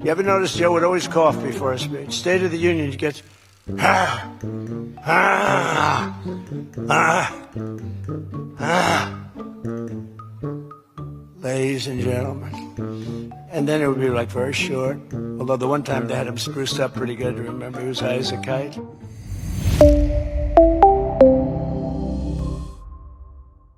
You ever notice Joe would always cough before a speech? State of the Union, he gets ladies and gentlemen. And then it would be like very short. Although the one time they had him spruced up pretty good, remember, he was high as a kite.